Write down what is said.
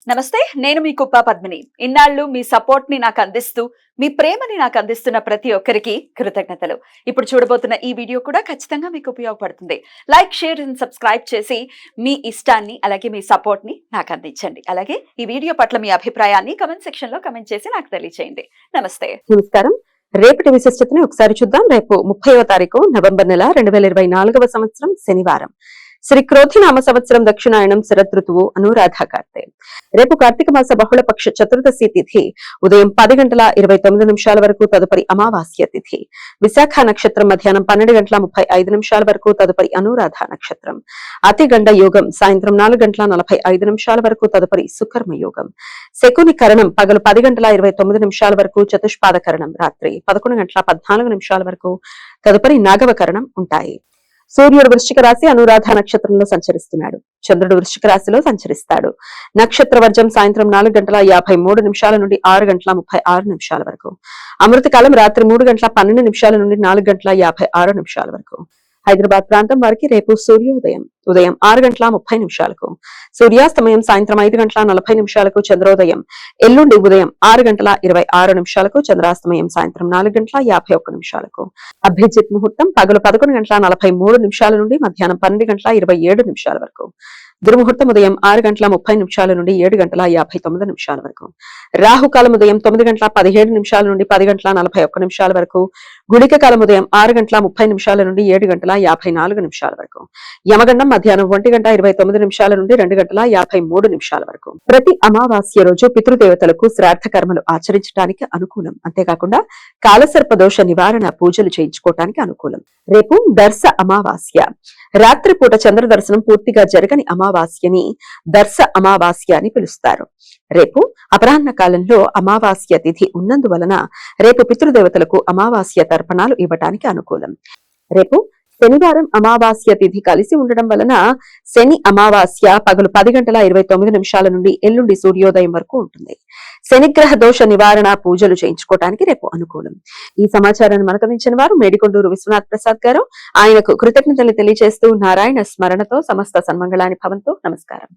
నమస్తే, నేను మీ కుప్ప పద్మిని. ఇన్నాళ్ళు మీ సపోర్ట్ ని నాకు అందిస్తూ, మీ ప్రేమని నాకు అందిస్తున్న ప్రతి ఒక్కరికి కృతజ్ఞతలు. ఇప్పుడు చూడబోతున్న ఈ వీడియో కూడా ఖచ్చితంగా మీకు ఉపయోగపడుతుంది. లైక్, షేర్ అండ్ సబ్స్క్రైబ్ చేసి మీ ఇష్టాన్ని అలాగే మీ సపోర్ట్ ని నాకు అందించండి. అలాగే ఈ వీడియో పట్ల మీ అభిప్రాయాన్ని కమెంట్ సెక్షన్ లో కమెంట్ చేసి నాకు తెలియజేయండి. నమస్తే. నమస్కారం. రేపటి విశిష్టతని ఒకసారి చూద్దాం. రేపు 30వ తారీఖు నవంబర్ నెల 2024వ సంవత్సరం శనివారం. శ్రీ క్రోధినామ సంవత్సరం దక్షిణాయనం శరదృతువు అనురాధ కార్తె. రేపు కార్తీక మాస బహుళపక్ష చతుర్దశి తిథి ఉదయం 10:29 వరకు, తదుపరి అమావాస్య తిథి. విశాఖ నక్షత్రం మధ్యాహ్నం 12:35 వరకు, తదుపరి అనురాధ నక్షత్రం. అతిగండ యోగం సాయంత్రం 4:45 వరకు, తదుపరి సుకర్మ యోగం. శకుని కరణం పగలు 10:29 వరకు, చతుష్పాద కరణం రాత్రి 11:14 వరకు, తదుపరి నాగవ కరణం ఉంటాయి. సూర్యుడు వృశ్చిక రాశి అనురాధ నక్షత్రంలో సంచరిస్తున్నాడు. చంద్రుడు వృశ్చిక రాశిలో సంచరిస్తాడు. నక్షత్ర వర్జం సాయంత్రం 4:53 నుండి 6:36 వరకు. అమృతకాలం రాత్రి 3:12 నుండి 4:56 వరకు. హైదరాబాద్ ప్రాంతం వారికి రేపు సూర్యోదయం ఉదయం 6:30 సూర్యాస్తమయం సాయంత్రం 5:40 చంద్రోదయం ఎల్లుండి ఉదయం 6:26 చంద్రాస్తమయం సాయంత్రం 4:51 అభిజిత్ ముహూర్తం పగలు 11:43 నుండి మధ్యాహ్నం 12:27 వరకు. దుర్ముహూర్తం ఉదయం 6:30 నుండి 7:59 వరకు. రాహుకాలం ఉదయం 9:17 నుండి 10:41 వరకు. గుళిక కాలం ఉదయం 6:30 నుండి 7:54 వరకు. యమగండం మధ్యాహ్నం 1:29 నుండి 2:53 వరకు. ప్రతి అమావాస్య రోజు పితృదేవతలకు శ్రాద్ధ కర్మలు ఆచరించడానికి అనుకూలం. అంతేకాకుండా కాలసర్ప దోష నివారణ పూజలు చేయించుకోవటానికి అనుకూలం. రేపు దర్శ అమావాస్య. రాత్రిపూట చంద్ర దర్శనం పూర్తిగా జరగని అమావాస్యని దర్శ అమావాస్య అని పిలుస్తారు. రేపు అపరాహ్న కాలంలో అమావాస్య తిథి ఉన్నందువలన రేపు పితృదేవతలకు అమావాస్య తర్పణాలు ఇవ్వటానికి అనుకూలం. రేపు శనివారం అమావాస్య తిథి కలిసి ఉండడం వలన శని అమావాస్య పగలు 10:29 నుండి ఎల్లుండి సూర్యోదయం వరకు ఉంటుంది. శనిగ్రహ దోష నివారణ పూజలు చేయించుకోవడానికి రేపు అనుకూలం. ఈ సమాచారాన్ని మనకు అందించిన వారు మేడికొండూరు విశ్వనాథ్ ప్రసాద్ గారు. ఆయనకు కృతజ్ఞతలు తెలియజేస్తూ నారాయణ స్మరణతో సమస్త సన్మంగళాని భవంతు. నమస్కారం.